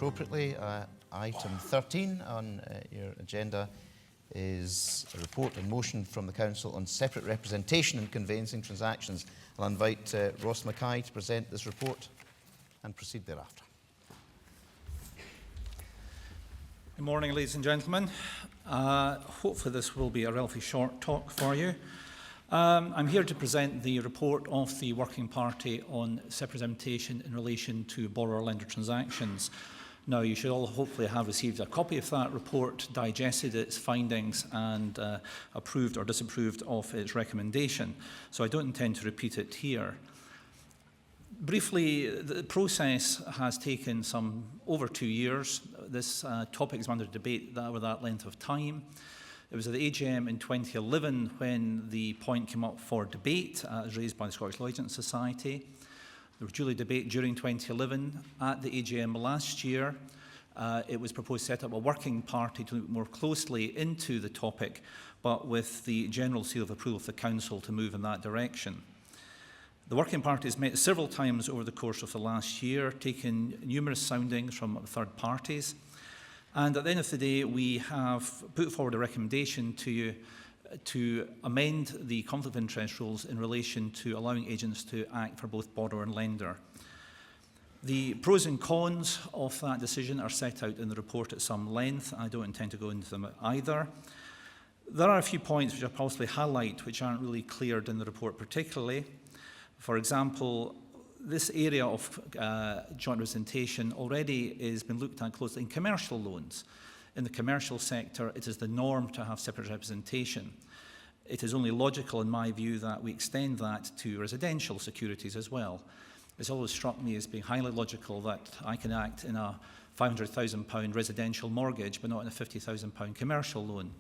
appropriately. Item 13 on your agenda is a report and motion from the Council on separate representation in conveyancing transactions. I'll invite Ross Mackay to present this report and proceed thereafter. Good morning, ladies and gentlemen. Hopefully this will be a relatively short talk for you. I'm here to present the report of the Working Party on separate representation in relation to borrower-lender transactions. Now, you should all hopefully have received a copy of that report, digested its findings and approved or disapproved of its recommendation. So I don't intend to repeat it here. Briefly, the process has taken over 2 years. This topic has been under debate over that length of time. It was at the AGM in 2011 when the point came up for debate, as raised by the Scottish Law Agents Society. There was duly debate during 2011. At the AGM last year, it was proposed to set up a working party to look more closely into the topic, but with the general seal of approval of the Council to move in that direction. The working party has met several times over the course of the last year, taken numerous soundings from third parties. And at the end of the day, we have put forward a recommendation to you to amend the conflict of interest rules in relation to allowing agents to act for both borrower and lender. The pros and cons of that decision are set out in the report at some length. I don't intend to go into them either. There are a few points which I'll possibly highlight which aren't really cleared in the report particularly. For example, this area of joint representation already has been looked at closely in commercial loans. In the commercial sector, it is the norm to have separate representation. It is only logical, in my view, that we extend that to residential securities as well. It's always struck me as being highly logical that I can act in a £500,000 residential mortgage, but not in a £50,000 commercial loan.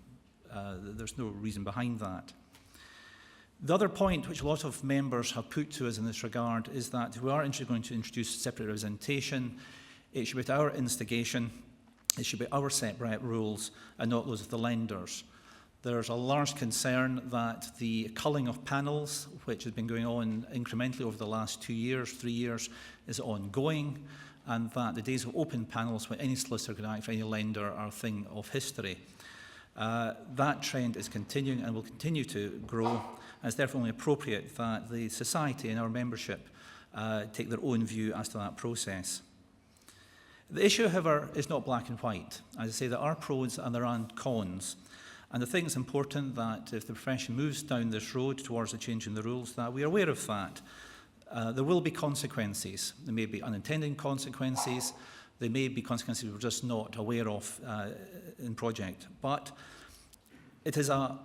There's no reason behind that. The other point which a lot of members have put to us in this regard is that if we are going to introduce separate representation, it should be at our instigation, it should be our separate rules and not those of the lenders. There's a large concern that the culling of panels, which has been going on incrementally over the last 2 years, 3 years, is ongoing, and that the days of open panels when any solicitor can act for any lender are a thing of history. That trend is continuing and will continue to grow, and it's therefore only appropriate that the society and our membership take their own view as to that process. The issue, however, is not black and white. As I say, there are pros and there are cons. And I think it's important that if the profession moves down this road towards a change in the rules, that we are aware of that. There will be consequences. There may be unintended consequences. There may be consequences we're just not aware of in project. But it is a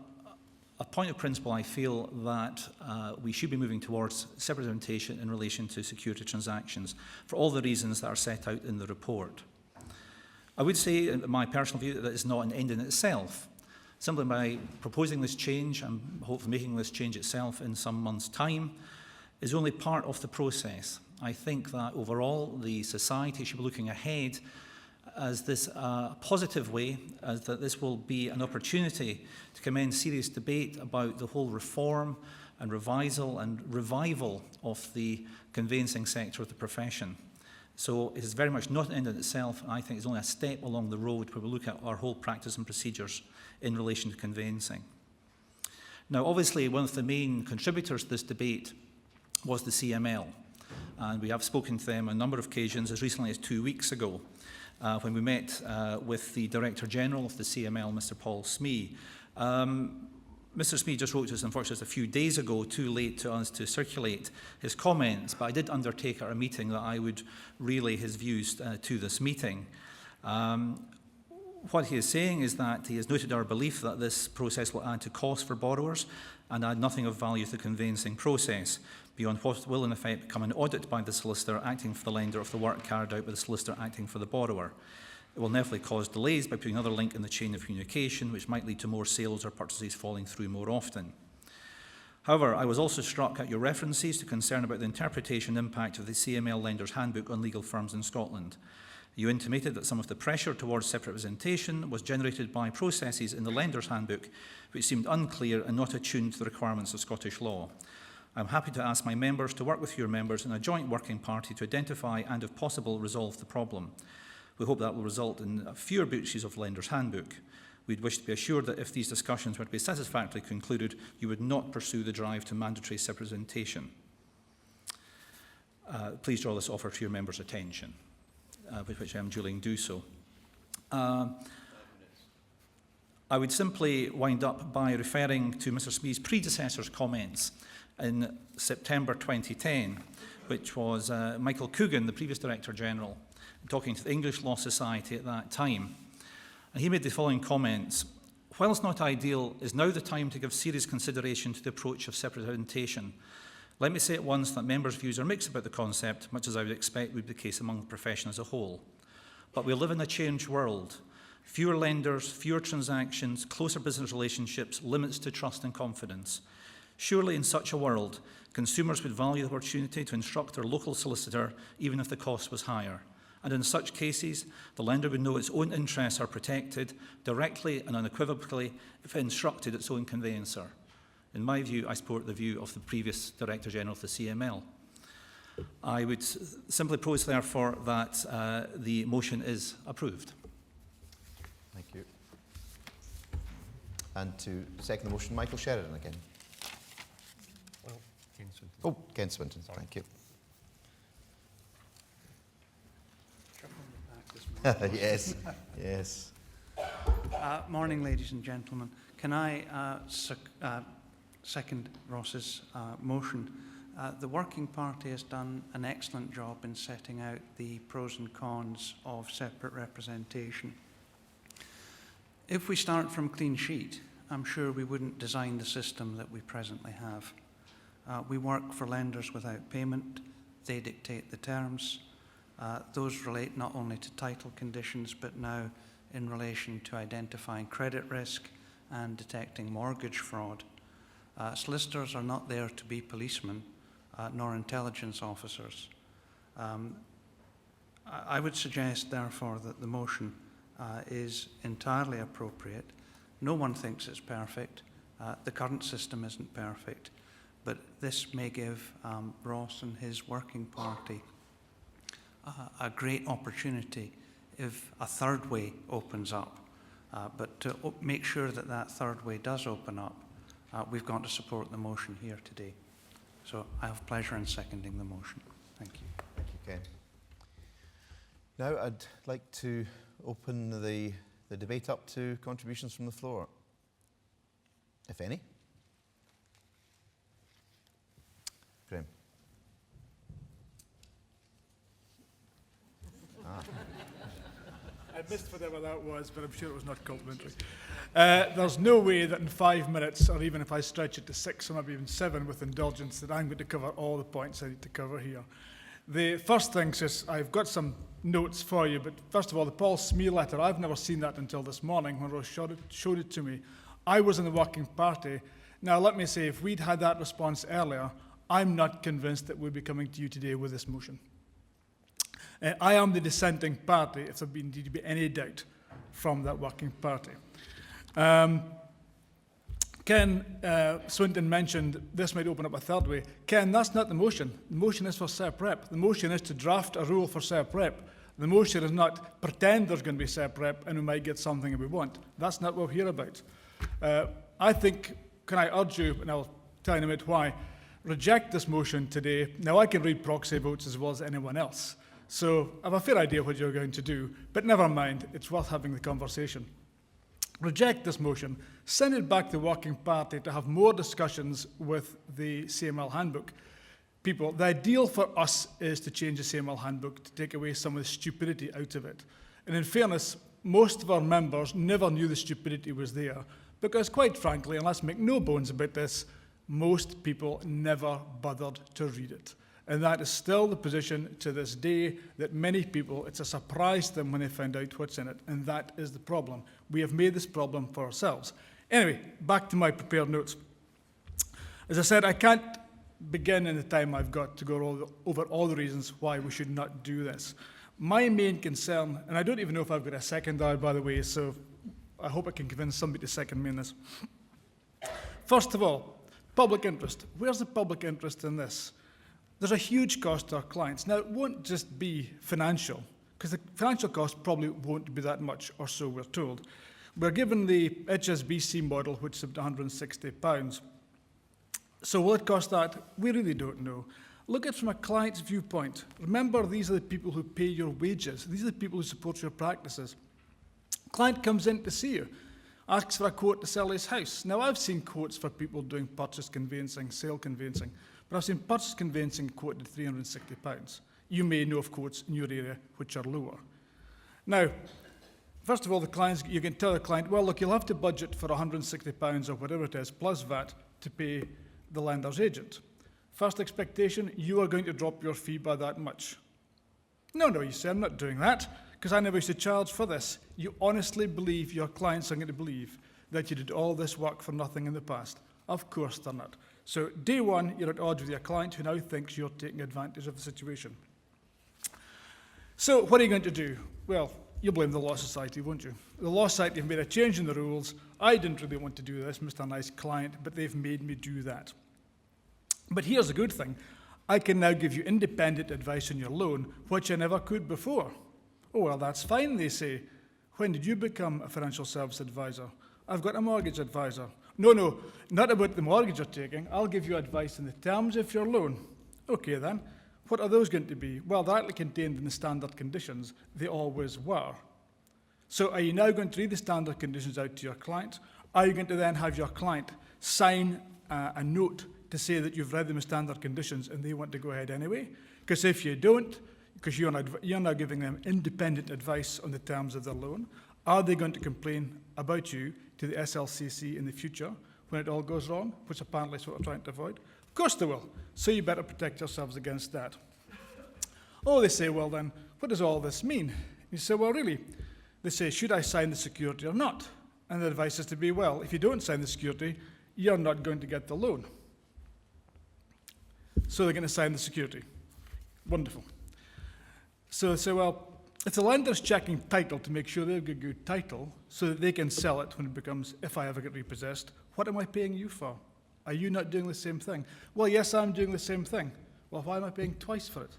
point of principle, I feel, that we should be moving towards separate representation in relation to security transactions for all the reasons that are set out in the report. I would say, in my personal view, that it's not an end in itself. Simply by proposing this change and hopefully making this change itself in some months' time is only part of the process. I think that overall the society should be looking ahead as this positive way, as that this will be an opportunity to commence serious debate about the whole reform and revisal and revival of the conveyancing sector of the profession. So it is very much not an end in itself. I think it's only a step along the road where we look at our whole practice and procedures in relation to conveyancing. Now, obviously, one of the main contributors to this debate was the CML. And we have spoken to them on a number of occasions, as recently as 2 weeks ago, when we met with the Director General of the CML, Mr. Paul Smee. Mr. Smee just wrote to us, unfortunately, just a few days ago, too late to us to circulate his comments, but I did undertake at our meeting that I would relay his views to this meeting. What he is saying is that he has noted our belief that this process will add to costs for borrowers and add nothing of value to the conveyancing process, beyond what will in effect become an audit by the solicitor acting for the lender of the work carried out by the solicitor acting for the borrower. It will inevitably cause delays by putting another link in the chain of communication, which might lead to more sales or purchases falling through more often. However, I was also struck at your references to concern about the interpretation impact of the CML Lender's Handbook on legal firms in Scotland. You intimated that some of the pressure towards separate representation was generated by processes in the Lender's Handbook which seemed unclear and not attuned to the requirements of Scottish law. I am happy to ask my members to work with your members in a joint working party to identify and, if possible, resolve the problem. We hope that will result in fewer breaches of the Lender's Handbook. We'd wish to be assured that if these discussions were to be satisfactorily concluded, you would not pursue the drive to mandatory representation. Please draw this offer to your members' attention, with which I am duly do so. I would simply wind up by referring to Mr. Smee's predecessor's comments in September 2010, which was Michael Coogan, the previous Director General, talking to the English Law Society at that time. And he made the following comments: "Whilst not ideal, is now the time to give serious consideration to the approach of representation. Let me say at once that members' views are mixed about the concept, much as I would expect would be the case among the profession as a whole. But we live in a changed world. Fewer lenders, fewer transactions, closer business relationships, limits to trust and confidence. Surely in such a world, consumers would value the opportunity to instruct their local solicitor, even if the cost was higher. And in such cases, the lender would know its own interests are protected directly and unequivocally if it instructed its own conveyancer. In my view, I support the view of the previous Director General of the CML. I would simply propose, therefore, that the motion is approved." Thank you. And to second the motion, Michael Sheridan again. Well, Ken Swinton. Oh, Ken Swinton, thank you. Yes, yes. Morning, ladies and gentlemen. Can I second Ross's motion? The Working Party has done an excellent job in setting out the pros and cons of separate representation. If we start from clean sheet, I'm sure we wouldn't design the system that we presently have. We work for lenders without payment. They dictate the terms. Those relate not only to title conditions, but now in relation to identifying credit risk and detecting mortgage fraud. Solicitors are not there to be policemen, nor intelligence officers. I would suggest, therefore, that the motion is entirely appropriate. No one thinks it's perfect. The current system isn't perfect, but this may give Ross and his Working Party a great opportunity if a third way opens up. But to make sure that that third way does open up, we've got to support the motion here today. So I have pleasure in seconding the motion. Thank you. Thank you, Ken. Now I'd like to open the debate up to contributions from the floor, if any. Graham. I missed whatever that was, but I'm sure it was not complimentary. There's no way that in 5 minutes, or even if I stretch it to 6 or maybe even 7 with indulgence, that I'm going to cover all the points I need to cover here. The first thing is, I've got some notes for you, but first of all, the Paul Smee letter, I've never seen that until this morning when Ross showed it to me. I was in the Working Party. Now, let me say, if we'd had that response earlier, I'm not convinced that we'd be coming to you today with this motion. I am the dissenting party, if there be any doubt, from that Working Party. Ken Swinton mentioned this might open up a third way. Ken, that's not the motion. The motion is for SERP Rep. The motion is to draft a rule for SERP Rep. The motion is not pretend there's going to be SERP Rep and we might get something if we want. That's not what we're here about. I think, can I urge you, and I'll tell you in a minute why, reject this motion today. Now, I can read proxy votes as well as anyone else. So I have a fair idea what you're going to do, but never mind, it's worth having the conversation. Reject this motion, send it back to the Working Party to have more discussions with the CML handbook. People, the ideal for us is to change the CML handbook to take away some of the stupidity out of it. And in fairness, most of our members never knew the stupidity was there because, quite frankly, and let's make no bones about this, most people never bothered to read it. And that is still the position to this day, that many people, it's a surprise to them when they find out what's in it, and that is the problem. We have made this problem for ourselves. Anyway, back to my prepared notes. As I said, I can't begin in the time I've got to go over all the reasons why we should not do this. My main concern, and I don't even know if I've got a seconder, by the way, so I hope I can convince somebody to second me in this. First of all, public interest. Where's the public interest in this? There's a huge cost to our clients. Now, it won't just be financial, because the financial cost probably won't be that much, or so we're told. We're given the HSBC model, which is about £160. So will it cost that? We really don't know. Look at it from a client's viewpoint. Remember, these are the people who pay your wages. These are the people who support your practices. Client comes in to see you, asks for a quote to sell his house. Now, I've seen quotes for people doing purchase conveyancing, sale conveyancing, but I've seen purchase conveyancing quoted at £360. You may know of quotes in your area which are lower. Now, first of all, you can tell the client, well, look, you'll have to budget for £160 or whatever it is, plus VAT, to pay the lender's agent. First expectation, you are going to drop your fee by that much. No, you say, I'm not doing that, because I never used to charge for this. You honestly believe your clients are going to believe that you did all this work for nothing in the past. Of course they're not. So day one, you're at odds with your client who now thinks you're taking advantage of the situation. So what are you going to do? Well, you'll blame the Law Society, won't you? The Law Society have made a change in the rules. I didn't really want to do this, Mr. Nice Client, but they've made me do that. But here's the good thing. I can now give you independent advice on your loan, which I never could before. Oh, well, that's fine, they say. When did you become a financial service advisor? I've got a mortgage advisor. No, not about the mortgage you're taking. I'll give you advice on the terms of your loan. Okay, then. What are those going to be? Well, they're actually contained in the standard conditions. They always were. So are you now going to read the standard conditions out to your client? Are you going to then have your client sign a note to say that you've read them as standard conditions and they want to go ahead anyway? Because if you don't, because you're now giving them independent advice on the terms of their loan, are they going to complain about you to the SLCC in the future when it all goes wrong, which apparently is what we're trying to avoid? Of course they will. So you better protect yourselves against that. Oh, they say, well then, what does all this mean? You say, well, really, they say, should I sign the security or not? And the advice is to be, well, if you don't sign the security, you're not going to get the loan. So they're going to sign the security. Wonderful. So they say, well, if the lender's checking title to make sure they've got good title so that they can sell it when it becomes, if I ever get repossessed, what am I paying you for? Are you not doing the same thing? Well, yes, I'm doing the same thing. Well, why am I paying twice for it?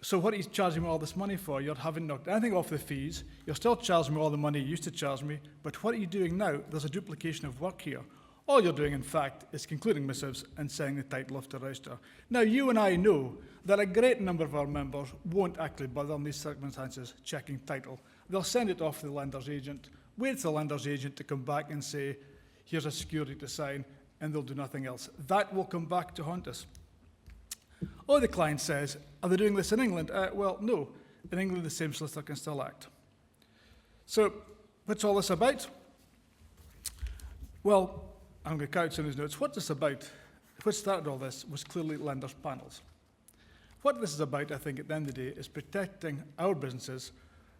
So what are you charging me all this money for? You haven't knocked anything off the fees. You're still charging me all the money you used to charge me. But what are you doing now? There's a duplication of work here. All you're doing, in fact, is concluding missives and sending the title off to register. Now, you and I know that a great number of our members won't actually bother in these circumstances checking title. They'll send it off to the lender's agent, wait for the lender's agent to come back and say, here's a security to sign, and they'll do nothing else. That will come back to haunt us. Or the client says, are they doing this in England? Well, no. In England, the same solicitor can still act. So, what's all this about? Well, I'm going to carry out some of these notes. What this about, what started all this, was clearly lenders' panels. What this is about, I think, at the end of the day, is protecting our businesses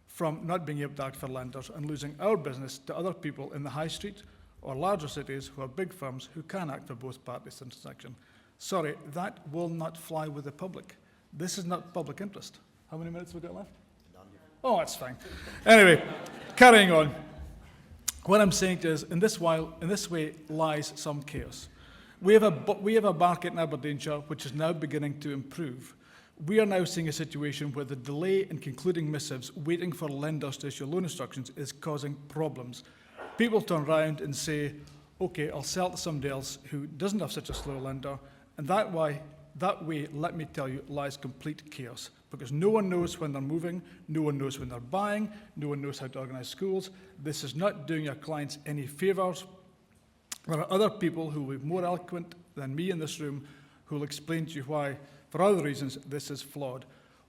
from not being able to act for lenders and losing our business to other people in the high street or larger cities who are big firms who can act for both parties in transaction. Sorry, that will not fly with the public. This is not public interest. How many minutes have we got left? None. Oh, that's fine. Anyway, carrying on. What I'm saying is, in this way lies some chaos. We have a market in Aberdeenshire which is now beginning to improve. We are now seeing a situation where the delay in concluding missives, waiting for lenders to issue loan instructions, is causing problems. People turn around and say, okay, I'll sell to somebody else who doesn't have such a slow lender, and that way, let me tell you, lies complete chaos. Because no one knows when they're moving, no one knows when they're buying, no one knows how to organise schools. This is not doing your clients any favours. There are other people who will be more eloquent than me in this room who will explain to you why, for other reasons, this is flawed.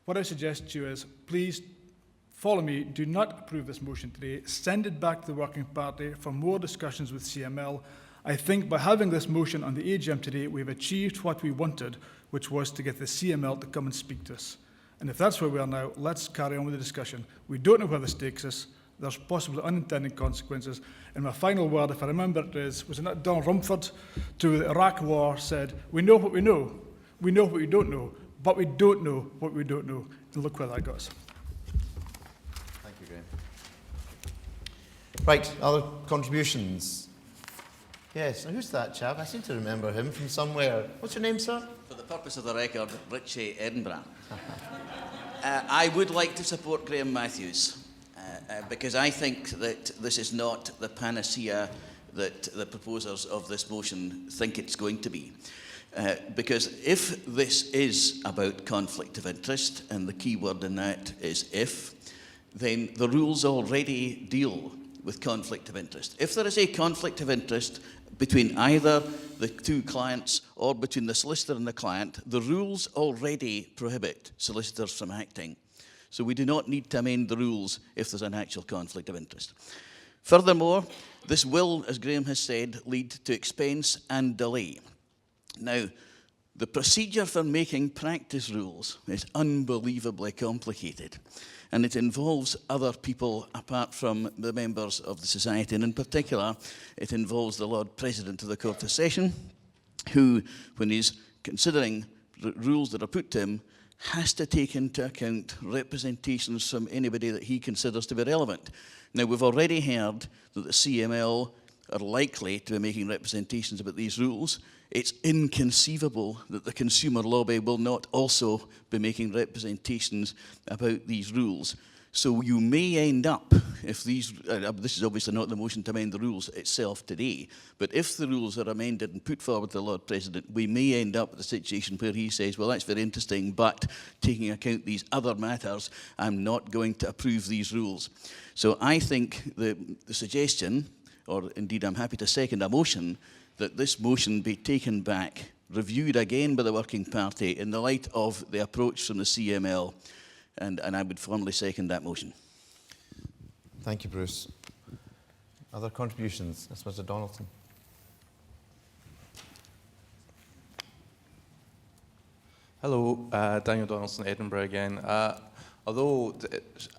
What I suggest to you is, please follow me, do not approve this motion today, send it back to the Working Party for more discussions with CML. I think by having this motion on the AGM today, we've achieved what we wanted, which was to get the CML to come and speak to us. And if that's where we are now, let's carry on with the discussion. We don't know where this takes us. There's possibly unintended consequences. And my final word, if I remember it is, was it not Donald Rumford to the Iraq War said, we know what we know what we don't know, but we don't know what we don't know. And look where that got us. Thank you, Graham. Right, other contributions? Yes, now who's that chap? I seem to remember him from somewhere. What's your name, sir? For the purpose of the record, Richie Edinburgh. I would like to support Graham Matthews because I think that this is not the panacea that the proposers of this motion think it's going to be. Because if this is about conflict of interest, and the key word in that is if, then the rules already deal with conflict of interest. If there is a conflict of interest between either the two clients or between the solicitor and the client, the rules already prohibit solicitors from acting. So we do not need to amend the rules if there's an actual conflict of interest. Furthermore, this will, as Graham has said, lead to expense and delay. Now, the procedure for making practice rules is unbelievably complicated, and it involves other people apart from the members of the society, and in particular, it involves the Lord President of the Court of Session, who, when he's considering rules that are put to him, has to take into account representations from anybody that he considers to be relevant. Now, we've already heard that the CML are likely to be making representations about these rules. It's inconceivable that the consumer lobby will not also be making representations about these rules. So you may end up, if these, this is obviously not the motion to amend the rules itself today, but if the rules are amended and put forward to the Lord President, we may end up with a situation where he says, well, that's very interesting, but taking account these other matters, I'm not going to approve these rules. So I think the suggestion, or indeed I'm happy to second a motion, that this motion be taken back, reviewed again by the Working Party in the light of the approach from the CML, and I would formally second that motion. Thank you, Bruce. Other contributions? Yes, Mr. Donaldson. Hello, Daniel Donaldson, Edinburgh again. Although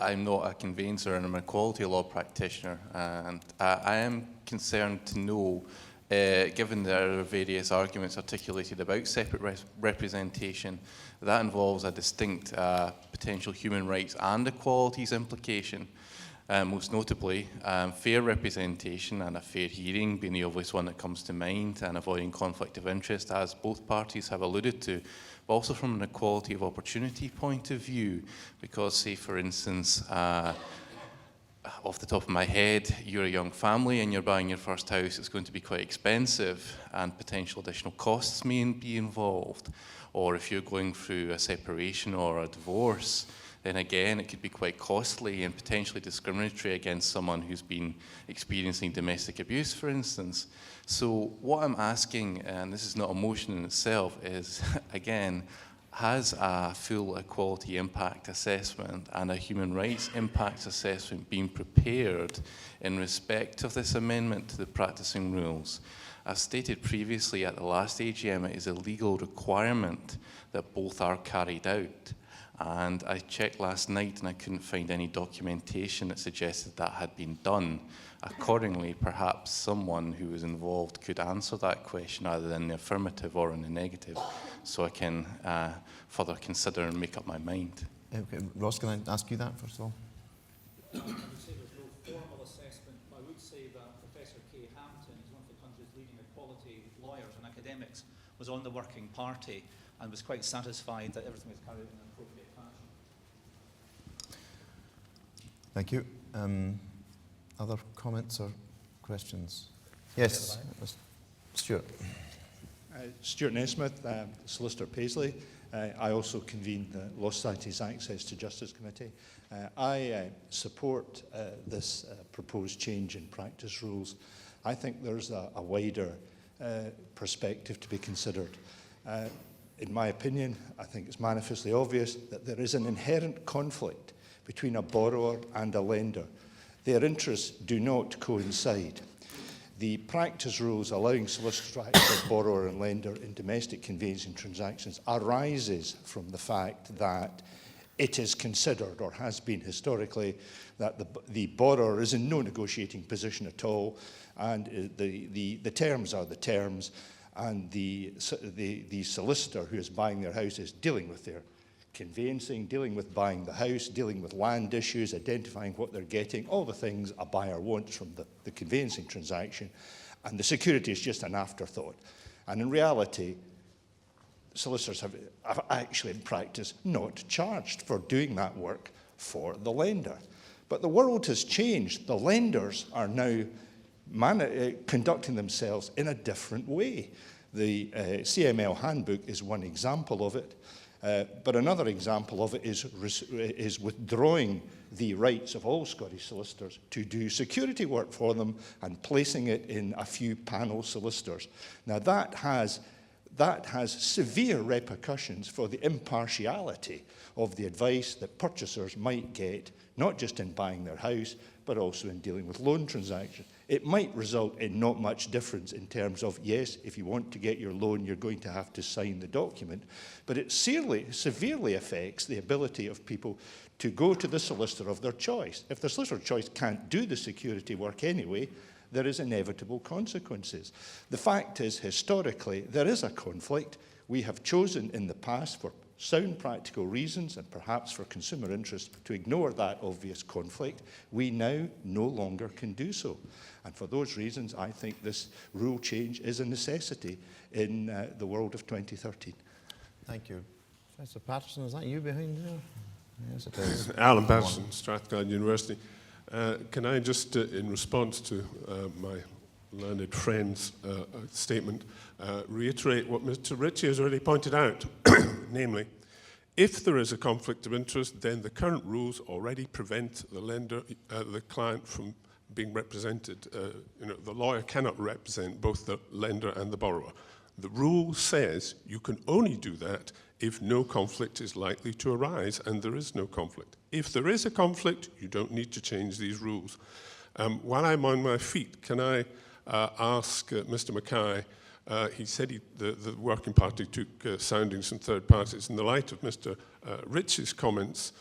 I'm not a conveyancer and I'm a equality law practitioner, and I am concerned to know, given there are various arguments articulated about separate representation, that involves a distinct potential human rights and equalities implication. Most notably, fair representation and a fair hearing being the obvious one that comes to mind, and avoiding conflict of interest, as both parties have alluded to, but also from an equality of opportunity point of view, because, say, for instance, off the top of my head, you're a young family and you're buying your first house, it's going to be quite expensive and potential additional costs may be involved. Or if you're going through a separation or a divorce, then again, it could be quite costly and potentially discriminatory against someone who's been experiencing domestic abuse, for instance. So what I'm asking, and this is not a motion in itself, is, again, has a full equality impact assessment and a human rights impact assessment been prepared in respect of this amendment to the practicing rules? As stated previously at the last AGM, it is a legal requirement that both are carried out. And I checked last night and I couldn't find any documentation that suggested that had been done. Accordingly, perhaps someone who was involved could answer that question either in the affirmative or in the negative, so I can further consider and make up my mind. Okay. Ross, can I ask you that first of all? I would say there's no formal assessment, but I would say that Professor Kay Hampton is one of the country's leading equality lawyers and academics, was on the Working Party and was quite satisfied that everything was carried out in an appropriate fashion. Thank you. Other comments or questions? Yes, Stuart. Stuart Nesmith, Solicitor Paisley. I also convene the Law Society's Access to Justice Committee. I support this proposed change in practice rules. I think there's a wider perspective to be considered. In my opinion, I think it's manifestly obvious that there is an inherent conflict between a borrower and a lender. Their interests do not coincide. The practice rules allowing solicitors to act as borrower and lender in domestic conveyancing transactions arises from the fact that it is considered, or has been historically, that the borrower is in no negotiating position at all, and the terms are the terms, and the solicitor who is buying their house is dealing with their conveyancing, dealing with buying the house, dealing with land issues, identifying what they're getting, all the things a buyer wants from the conveyancing transaction, and the security is just an afterthought. And in reality, solicitors have actually in practice not charged for doing that work for the lender. But the world has changed. The lenders are now conducting themselves in a different way. The CML handbook is one example of it, but another example of it is withdrawing the rights of all Scottish solicitors to do security work for them and placing it in a few panel solicitors. Now that has severe repercussions for the impartiality of the advice that purchasers might get, not just in buying their house, but also in dealing with loan transactions. It might result in not much difference in terms of, yes, if you want to get your loan, you're going to have to sign the document, but it severely affects the ability of people to go to the solicitor of their choice. If the solicitor of choice can't do the security work anyway, there is inevitable consequences. The fact is, historically, there is a conflict. We have chosen in the past, for sound practical reasons and perhaps for consumer interest, to ignore that obvious conflict. We now no longer can do so. And for those reasons, I think this rule change is a necessity in the world of 2013. Thank you. Professor Patterson, is that you behind there? Yes, it is. Alan Patterson, Strathclyde University. Can I just, in response to my learned friend's statement, reiterate what Mr. Ritchie has already pointed out, namely, if there is a conflict of interest, then the current rules already prevent the client from being represented. The lawyer cannot represent both the lender and the borrower. The rule says you can only do that if no conflict is likely to arise, and there is no conflict. If there is a conflict, you don't need to change these rules. While I'm on my feet, can I ask Mr. Mackay, he said the working party took soundings from third parties. In the light of Mr. Ritchie's comments,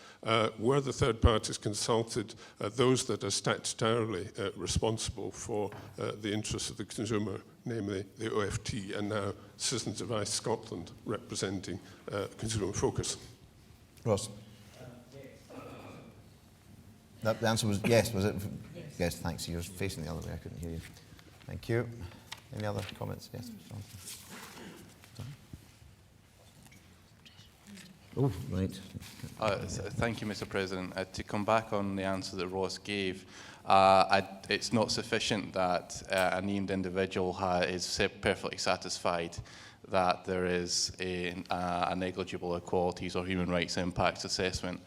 were the third parties consulted, those that are statutorily responsible for the interests of the consumer, namely the OFT and now Citizens Advice Scotland, representing consumer focus? Ross? The answer was yes, was it? Yes, thanks. You're facing the other way. I couldn't hear you. Thank you. Any other comments? Yes. Oh, right. Thank you, Mr. President. To come back on the answer that Ross gave, it's not sufficient that a named individual is perfectly satisfied that there is a negligible equalities or human rights impact assessment.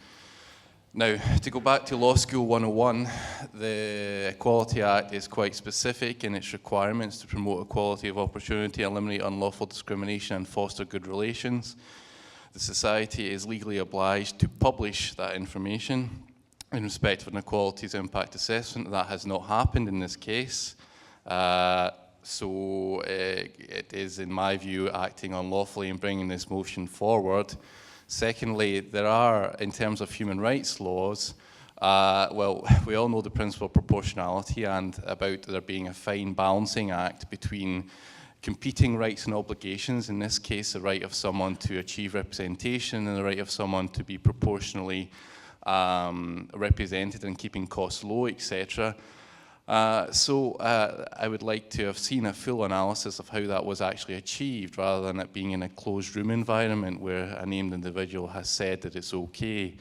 Now, to go back to Law School 101, the Equality Act is quite specific in its requirements to promote equality of opportunity, eliminate unlawful discrimination, and foster good relations. The Society is legally obliged to publish that information in respect of an equalities impact assessment. That has not happened in this case. So it is, in my view, acting unlawfully in bringing this motion forward. Secondly, there are, in terms of human rights laws, well, we all know the principle of proportionality and about there being a fine balancing act between competing rights and obligations, in this case, the right of someone to achieve representation and the right of someone to be proportionally represented and keeping costs low, etc. So I would like to have seen a full analysis of how that was actually achieved, rather than it being in a closed room environment where a named individual has said that it's okay.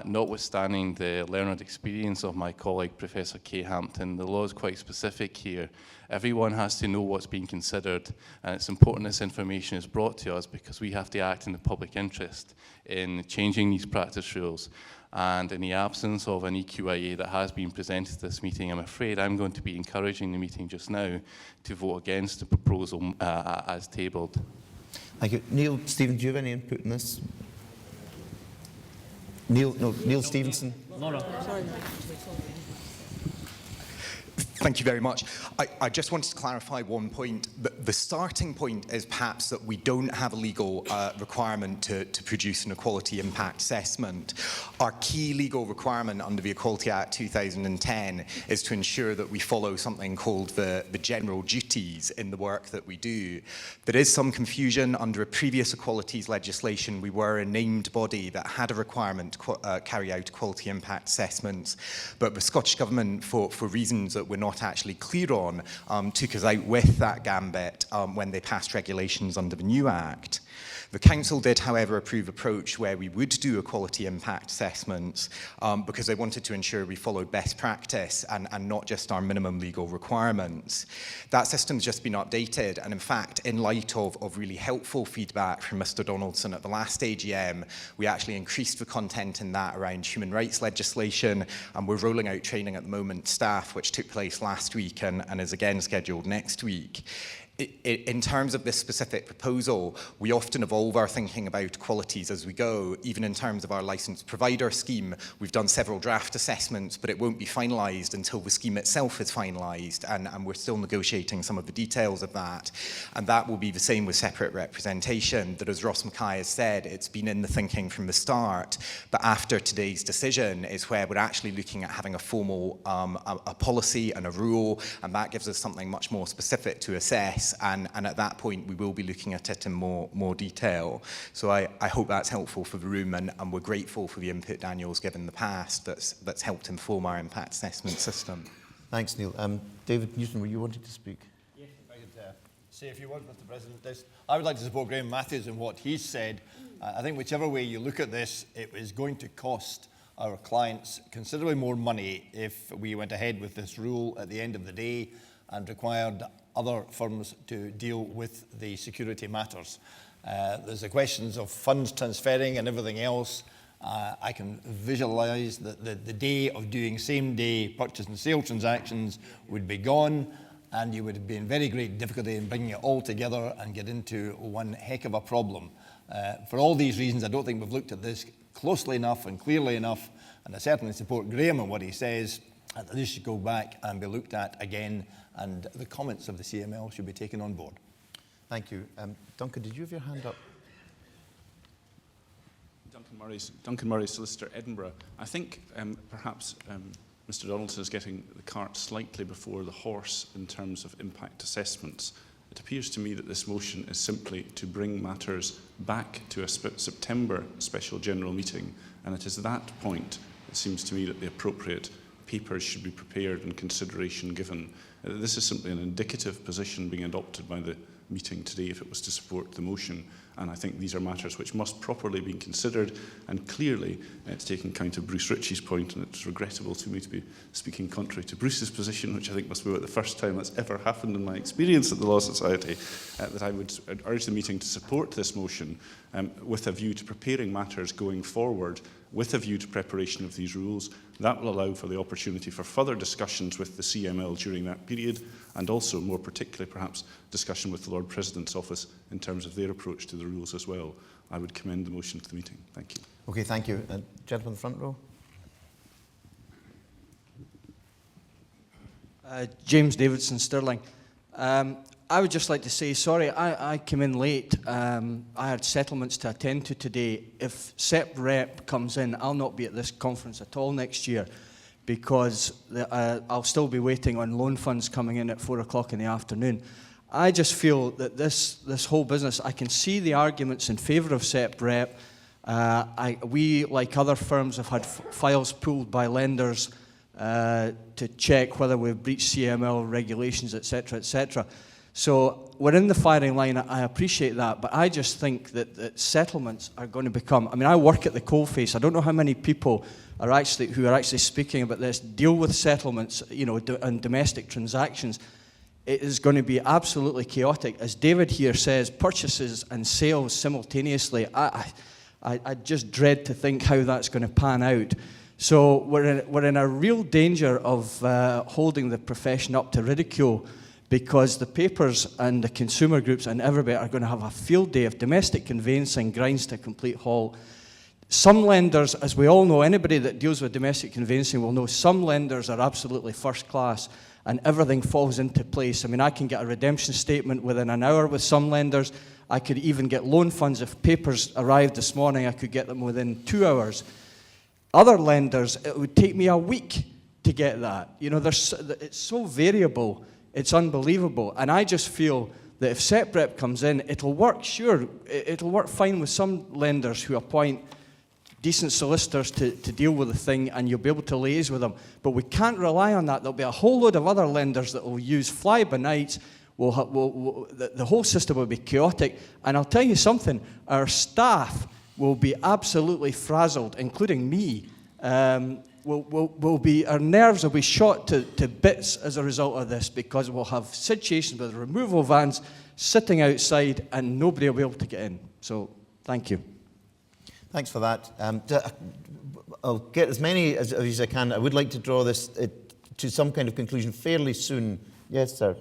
Notwithstanding the learned experience of my colleague, Professor Kay Hampton, the law is quite specific here. Everyone has to know what's being considered, and it's important this information is brought to us because we have to act in the public interest in changing these practice rules. And in the absence of an EQIA that has been presented at this meeting, I'm afraid I'm going to be encouraging the meeting just now to vote against the proposal as tabled. Thank you. Neil, Stephen, do you have any input in this? Neil Stevenson. Sorry. Thank you very much. I just wanted to clarify one point. The starting point is perhaps that we don't have a legal requirement to produce an equality impact assessment. Our key legal requirement under the Equality Act 2010 is to ensure that we follow something called the general duties in the work that we do. There is some confusion. Under a previous equalities legislation, we were a named body that had a requirement to carry out equality impact assessments, but the Scottish Government, for reasons that we're not actually clear on, took us out with that gambit when they passed regulations under the new Act. The Council did, however, approve an approach where we would do equality impact assessments because they wanted to ensure we followed best practice and not just our minimum legal requirements. That system's just been updated, and in fact, in light of really helpful feedback from Mr. Donaldson at the last AGM, we actually increased the content in that around human rights legislation, and we're rolling out training at the moment staff, which took place last week and is again scheduled next week. In terms of this specific proposal, we often evolve our thinking about qualities as we go. Even in terms of our licensed provider scheme, we've done several draft assessments, but it won't be finalised until the scheme itself is finalised, and we're still negotiating some of the details of that. And that will be the same with separate representation, that as Ross Mackay has said, it's been in the thinking from the start, but after today's decision is where we're actually looking at having a formal a policy and a rule, and that gives us something much more specific to assess. And at that point, we will be looking at it in more detail. So I hope that's helpful for the room, and we're grateful for the input Daniel's given in the past that's helped inform our impact assessment system. Thanks, Neil. David Newton, were you wanting to speak? Yes, if I could say a few words, Mr. President. I would like to support Graham Matthews in what he's said. I think whichever way you look at this, it is going to cost our clients considerably more money if we went ahead with this rule at the end of the day and required other firms to deal with the security matters. There's the questions of funds transferring and everything else. I can visualise that the day of doing same-day purchase and sale transactions would be gone, and you would be in very great difficulty in bringing it all together and get into one heck of a problem. For all these reasons, I don't think we've looked at this closely enough and clearly enough, and I certainly support Graham on what he says, that this should go back and be looked at again, and the comments of the CML should be taken on board. Thank you. Duncan, did you have your hand up? Duncan Murray, Solicitor, Edinburgh. I think perhaps Mr. Donaldson is getting the cart slightly before the horse in terms of impact assessments. It appears to me that this motion is simply to bring matters back to a September special general meeting, and it is at that point, it seems to me, that the appropriate papers should be prepared and consideration given. This is simply an indicative position being adopted by the meeting today if it was to support the motion, and I think these are matters which must properly be considered, and clearly it's taking account of Bruce Ritchie's point, and it's regrettable to me to be speaking contrary to Bruce's position, which I think must be about the first time that's ever happened in my experience at the Law Society, that I would urge the meeting to support this motion with a view to preparing matters going forward with a view to preparation of these rules. That will allow for the opportunity for further discussions with the CML during that period, and also, more particularly perhaps, discussion with the Lord President's office in terms of their approach to the rules as well. I would commend the motion to the meeting. Thank you. Okay, thank you. Gentleman in the front row. James Davidson, Stirling. I would just like to say, sorry, I came in late. I had settlements to attend to today. If SEP Rep comes in, I'll not be at this conference at all next year, because I'll still be waiting on loan funds coming in at 4 o'clock in the afternoon. I just feel that this whole business, I can see the arguments in favour of SEP Rep. We, like other firms, have had files pulled by lenders to check whether we've breached CML regulations, etc., etc. So we're in the firing line. I appreciate that, but I just think that settlements are going to become. I mean, I work at the coalface. I don't know how many people who are actually speaking about this deal with settlements, you know, and domestic transactions. It is going to be absolutely chaotic, as David here says. Purchases and sales simultaneously. I just dread to think how that's going to pan out. So we're in a real danger of holding the profession up to ridicule, because the papers and the consumer groups and everybody are going to have a field day if domestic conveyancing grinds to a complete halt. Some lenders, as we all know, anybody that deals with domestic conveyancing will know, some lenders are absolutely first class and everything falls into place. I mean, I can get a redemption statement within an hour with some lenders. I could even get loan funds. If papers arrived this morning, I could get them within 2 hours. Other lenders, it would take me a week to get that. You know, it's so variable. It's unbelievable. And I just feel that if SEP Rep comes in, it'll work, sure. It'll work fine with some lenders who appoint decent solicitors to deal with the thing, and you'll be able to liaise with them. But we can't rely on that. There'll be a whole load of other lenders that will use fly-by-nights, the whole system will be chaotic. And I'll tell you something, our staff will be absolutely frazzled, including me. Our nerves will be shot to bits as a result of this, because we'll have situations with removal vans sitting outside and nobody will be able to get in. So, thank you. Thanks for that. I'll get as many as I can. I would like to draw this to some kind of conclusion fairly soon. Yes, sir.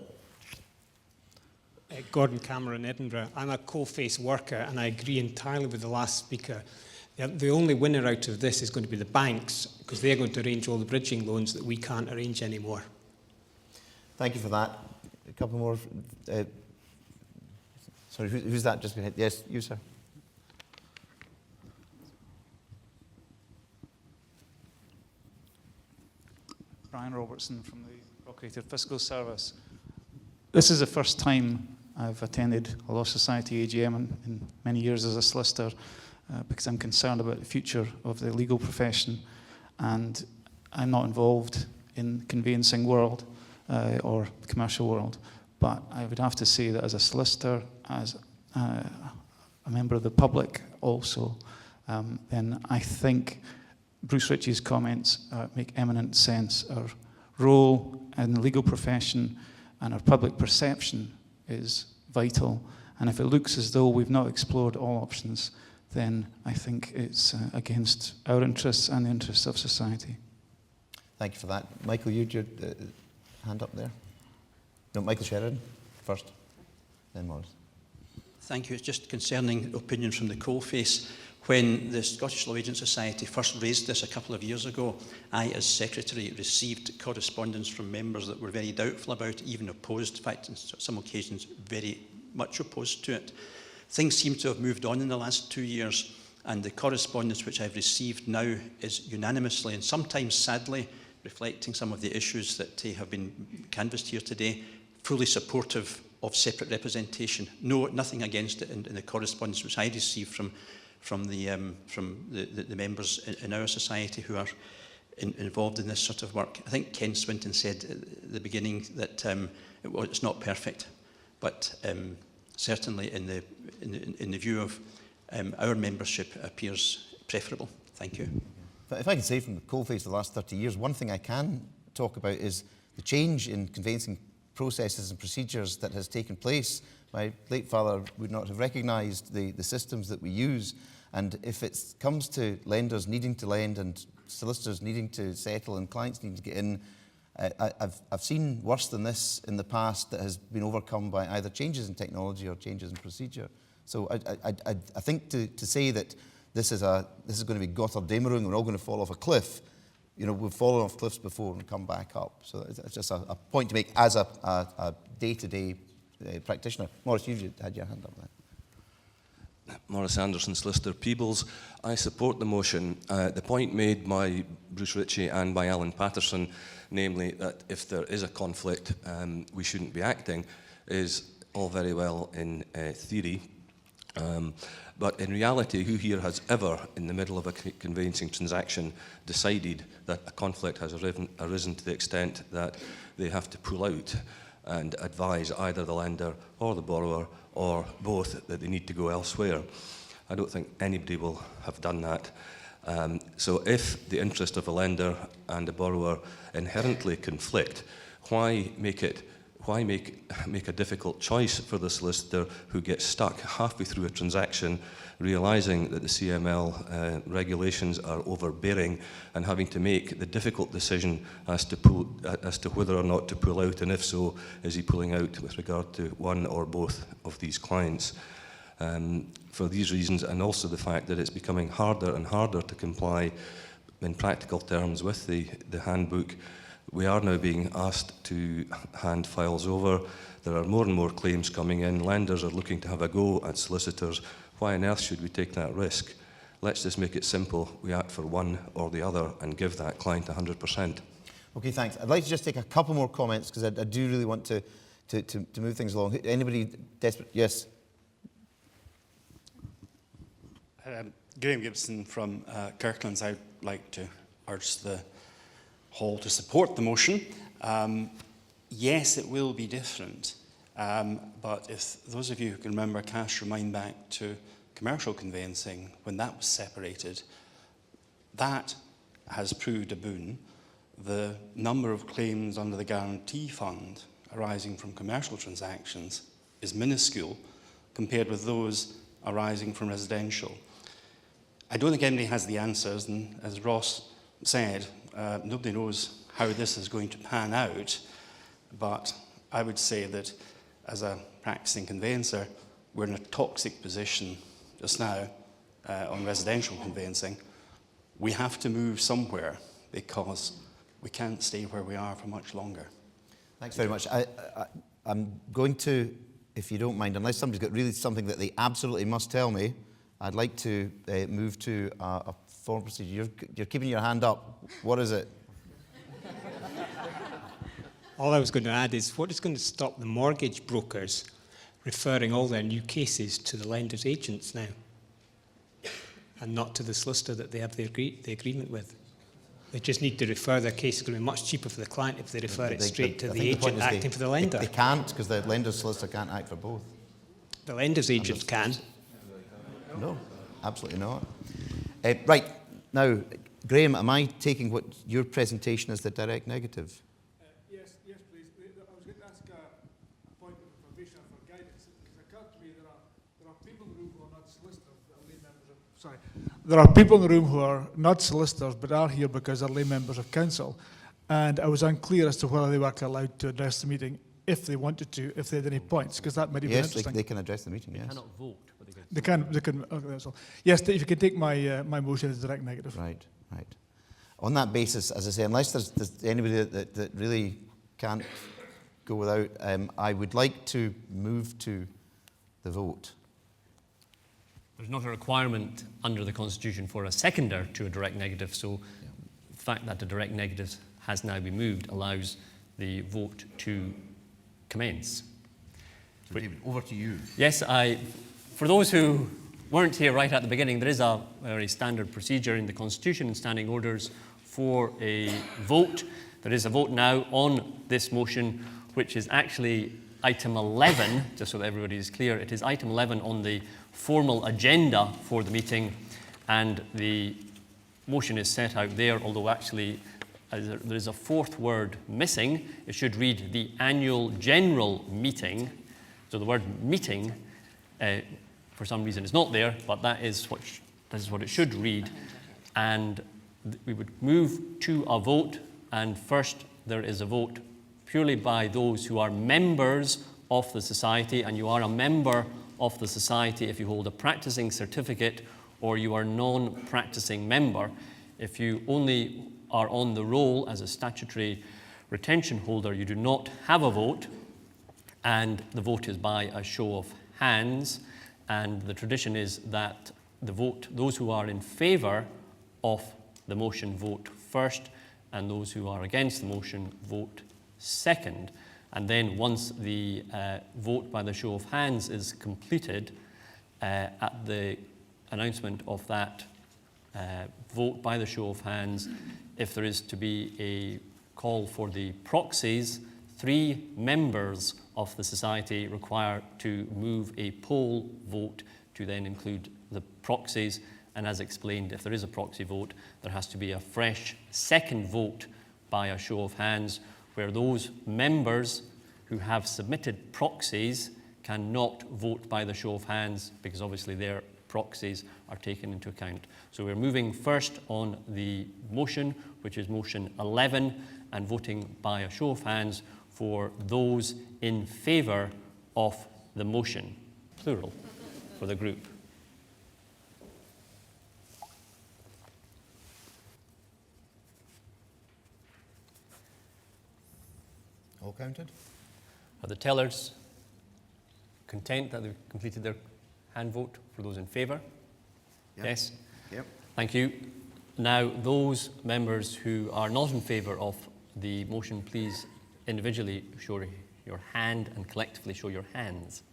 Gordon Cameron, Edinburgh. I'm a coal-face worker, and I agree entirely with the last speaker. The only winner out of this is going to be the banks, because they're going to arrange all the bridging loans that we can't arrange anymore. Thank you for that. A couple more. Sorry, who's that just been hit? Yes, you, sir. Brian Robertson from the Procurator Fiscal Service. This is the first time I've attended a Law Society AGM in many years as a solicitor, because I'm concerned about the future of the legal profession, and I'm not involved in the conveyancing world or the commercial world, but I would have to say that as a solicitor, as a member of the public also, then I think Bruce Ritchie's comments make eminent sense. Our role in the legal profession and our public perception is vital, and if it looks as though we've not explored all options, then I think it's against our interests and the interests of society. Thank you for that. Michael, you had your hand up there. No, Michael Sheridan first, then Morris. Thank you. It's just concerning opinion from the coalface. When the Scottish Law Agent Society first raised this a couple of years ago, I, as Secretary, received correspondence from members that were very doubtful about it, even opposed, in fact, on some occasions, very much opposed to it. Things seem to have moved on in the last 2 years, and the correspondence which I've received now is unanimously, and sometimes sadly, reflecting some of the issues that have been canvassed here today, fully supportive of separate representation. No, nothing against it in the correspondence which I received from the members in our society who are involved in this sort of work. I think Ken Swinton said at the beginning that it's not perfect, but certainly in the view of our membership appears preferable. Thank you. If I can say from the coalface the last 30 years, one thing I can talk about is the change in conveyancing processes and procedures that has taken place. My late father would not have recognised the systems that we use, and if it comes to lenders needing to lend and solicitors needing to settle and clients needing to get in, I've seen worse than this in the past that has been overcome by either changes in technology or changes in procedure. So I think to say that this is going to be Gotterdammerung, we're all going to fall off a cliff. You know, we've fallen off cliffs before and come back up. So it's just a point to make as a day-to-day practitioner. Morris, you had your hand up there. Morris Anderson, Solicitor Peebles. I support the motion. The point made by Bruce Ritchie and by Alan Patterson, namely that if there is a conflict, we shouldn't be acting, is all very well in theory. But in reality, who here has ever, in the middle of a conveyancing transaction, decided that a conflict has arisen to the extent that they have to pull out and advise either the lender or the borrower or both that they need to go elsewhere? I don't think anybody will have done that. So if the interest of a lender and a borrower inherently conflict, why make a difficult choice for the solicitor who gets stuck halfway through a transaction, realising that the CML regulations are overbearing and having to make the difficult decision as to whether or not to pull out, and if so, is he pulling out with regard to one or both of these clients? For these reasons, and also the fact that it's becoming harder and harder to comply in practical terms with the handbook, we are now being asked to hand files over. There are more and more claims coming in. Lenders are looking to have a go at solicitors. Why on earth should we take that risk? Let's just make it simple. We act for one or the other and give that client 100%. Okay, thanks. I'd like to just take a couple more comments because I do really want to move things along. Anybody desperate? Yes. Graham Gibson from Kirklands. I'd like to urge the Hall to support the motion. Yes, it will be different. But if those of you who can remember, cast your mind back to commercial conveyancing, when that was separated, that has proved a boon. The number of claims under the guarantee fund arising from commercial transactions is minuscule compared with those arising from residential. I don't think anybody has the answers, and as Ross said, nobody knows how this is going to pan out, but I would say that as a practicing conveyancer, we're in a toxic position just now on residential conveyancing. We have to move somewhere because we can't stay where we are for much longer. Thanks very much. I'm going to, if you don't mind, unless somebody's got really something that they absolutely must tell me, I'd like to move to a formal procedure. You're keeping your hand up. What is it? All I was going to add is, what is going to stop the mortgage brokers referring all their new cases to the lender's agents now, and not to the solicitor that they have the agreement with? They just need to refer their case. It's going to be much cheaper for the client if they refer it straight to the agent acting for the lender. They can't, because the lender's solicitor can't act for both. The lender's agent can. No, absolutely not. Right, now, Graham, am I taking what your presentation as the direct negative? Yes, please. I was going to ask a point of information for guidance. It occurred to me there are people in the room who are not solicitors, but are lay members of... Sorry. There are people in the room who are not solicitors, but are here because they're lay members of council. And I was unclear as to whether they were actually allowed to address the meeting if they wanted to, if they had any points, because that might have been interesting. Yes, they can address the meeting, yes. They cannot vote, but they can. They can. Okay, that's all. Yes, if you can take my motion as direct negative. Right. On that basis, as I say, unless there's anybody that really can't go without, I would like to move to the vote. There's not a requirement under the Constitution for a seconder to a direct negative, so the fact that the direct negative has now been moved allows the vote to commence. So David, over to you. Yes, for those who weren't here right at the beginning, there is a very standard procedure in the Constitution and standing orders for a vote. There is a vote now on this motion, which is actually item 11, just so that everybody is clear. It is item 11 on the formal agenda for the meeting, and the motion is set out there, although actually there is a fourth word missing. It should read the annual general meeting. So the word meeting, for some reason, is not there, but that is what it should read. And we would move to a vote, and first there is a vote purely by those who are members of the society, and you are a member of the society if you hold a practicing certificate or you are a non-practicing member. If you only are on the roll as a statutory retention holder, you do not have a vote, and the vote is by a show of hands. And the tradition is that the vote, those who are in favour of the motion vote first, and those who are against the motion vote second. And then once the vote by the show of hands is completed, at the announcement of that vote by the show of hands, if there is to be a call for the proxies, 3 members of the society require to move a poll vote to then include the proxies. And as explained, if there is a proxy vote, there has to be a fresh second vote by a show of hands, where those members who have submitted proxies cannot vote by the show of hands, because obviously their proxies are taken into account. So we're moving first on the motion, which is motion 11, and voting by a show of hands for those in favour of the motion, plural, for the group. All counted? Are the tellers content that they've completed their hand vote for those in favour? Yep. Yes? Yep. Thank you. Now, those members who are not in favour of the motion, please individually show your hand and collectively show your hands.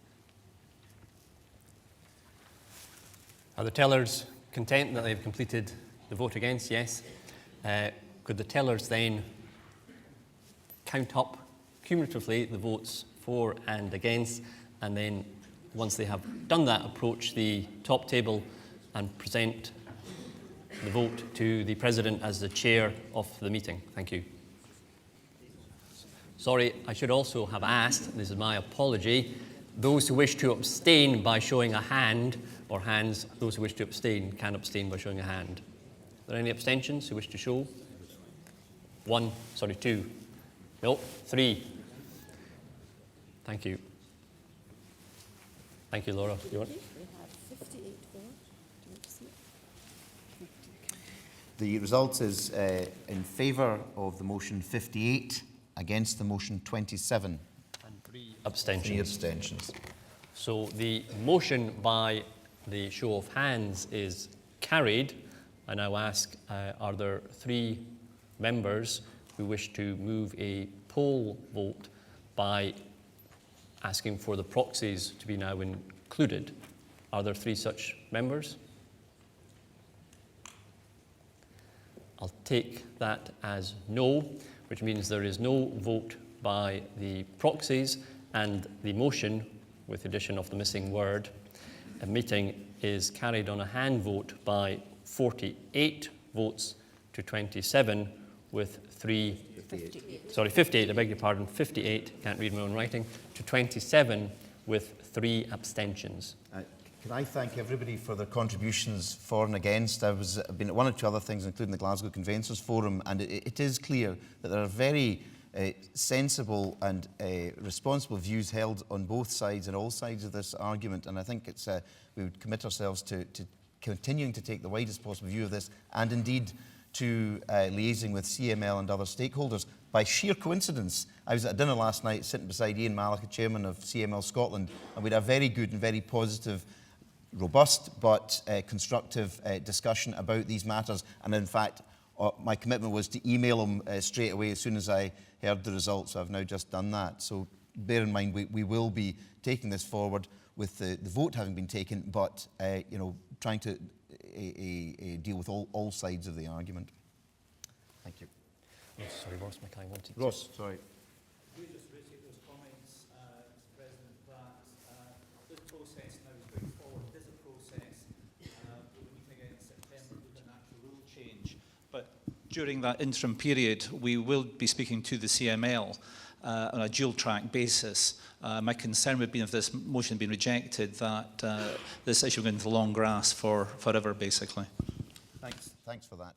Are the tellers content that they've completed the vote against? Yes. Could the tellers then count up cumulatively the votes for and against, and then once they have done that, approach the top table and present the vote to the President as the chair of the meeting. Thank you. Sorry, I should also have asked, this is my apology, those who wish to abstain by showing a hand, or hands, those who wish to abstain can abstain by showing a hand. Are there any abstentions who wish to show? 2. No, 3. Thank you. Thank you, Laura. You want? The result is in favour of the motion 58, against the motion 27. And 3 abstentions. 3 abstentions. So the motion by the show of hands is carried. I now ask, are there 3 members who wish to move a poll vote by asking for the proxies to be now included? Are there 3 such members? I'll take that as no, which means there is no vote by the proxies, and the motion, with the addition of the missing word, a meeting is carried on a hand vote by 48 votes to 27, with 58, I beg your pardon, 58, can't read my own writing, to 27 with 3 abstentions. Can I thank everybody for their contributions for and against? I've been at 1 or 2 other things, including the Glasgow Conveyancers Forum, and it is clear that there are very sensible and responsible views held on both sides and all sides of this argument, and I think it's we would commit ourselves to continuing to take the widest possible view of this, and indeed to liaising with CML and other stakeholders. By sheer coincidence, I was at a dinner last night sitting beside Ian Malloch, chairman of CML Scotland, and we had a very good and very positive, robust but constructive discussion about these matters. And in fact, my commitment was to email him straight away as soon as I heard the results. So I've now just done that. So bear in mind, we will be taking this forward with the vote having been taken, but you know, trying to deal with all sides of the argument. Thank you. Oh, sorry, Ross Mackay wanted to... Ross, sorry. Can you just reiterate those comments, Mr. President, that this process now is going forward. It is a process. We'll be meeting again in September with an actual rule change. But during that interim period, we will be speaking to the CML on a dual-track basis. My concern would be if this motion had been rejected, that this issue would go into the long grass forever, basically. Thanks for that.